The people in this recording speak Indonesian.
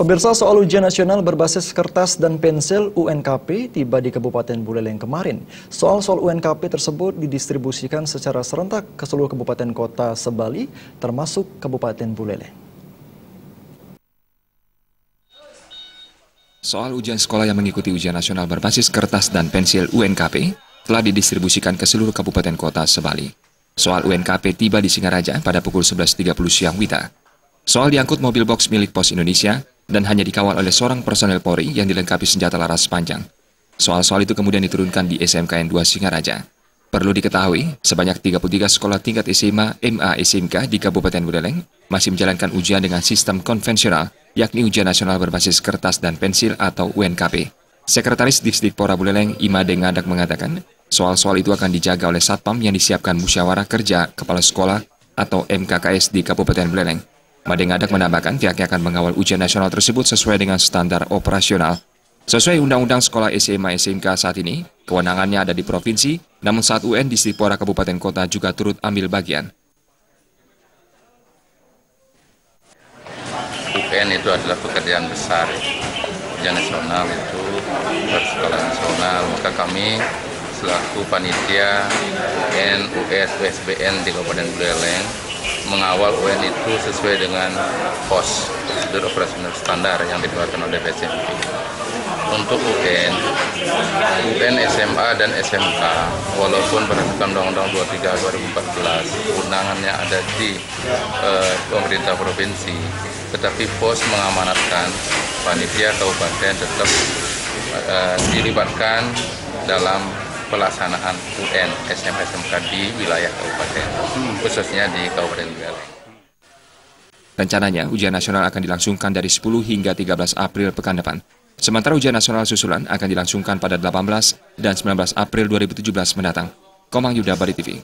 Pemirsa, soal ujian nasional berbasis kertas dan pensil UNKP tiba di Kabupaten Buleleng kemarin. Soal UNKP tersebut didistribusikan secara serentak ke seluruh kabupaten kota sebali, termasuk Kabupaten Buleleng. Soal ujian sekolah yang mengikuti ujian nasional berbasis kertas dan pensil UNKP telah didistribusikan ke seluruh kabupaten kota sebali. Soal UNKP tiba di Singaraja pada pukul 11.30 siang WITA. Soal diangkut mobil box milik Pos Indonesia dan hanya dikawal oleh seorang personel Polri yang dilengkapi senjata laras panjang. Soal-soal itu kemudian diturunkan di SMKN 2 Singaraja. Perlu diketahui, sebanyak 33 sekolah tingkat SMA, MA, SMK di Kabupaten Buleleng masih menjalankan ujian dengan sistem konvensional, yakni ujian nasional berbasis kertas dan pensil atau UNKP. Sekretaris Disdikpora Buleleng, Imade Ngadak mengatakan, soal-soal itu akan dijaga oleh Satpam yang disiapkan Musyawarah Kerja Kepala Sekolah atau MKKS di Kabupaten Buleleng. Made Ngadak menambahkan pihaknya akan mengawal ujian nasional tersebut sesuai dengan standar operasional. Sesuai Undang-Undang Sekolah SMA SMK saat ini, kewenangannya ada di provinsi, namun saat UN Disdikpora Kabupaten Kota juga turut ambil bagian. UN itu adalah pekerjaan besar, ujian nasional itu sekolah nasional, maka kami selaku panitia UN, US, USBN di Kabupaten Buleleng mengawal UN itu sesuai dengan POS, prosedur operasional standar yang dikeluarkan oleh BSMP. Untuk UN SMA dan SMK, walaupun berdasarkan Undang-Undang 23/2014, kewenangannya ada di pemerintah provinsi, tetapi POS mengamanatkan panitia kabupaten tetap dilibatkan dalam pelaksanaan UN SMK di wilayah kabupaten, khususnya di Kabupaten Buleleng. Rencananya, ujian nasional akan dilangsungkan dari 10 hingga 13 April pekan depan. Sementara ujian nasional susulan akan dilangsungkan pada 18 dan 19 April 2017 mendatang. Komang Yuda, Bari TV.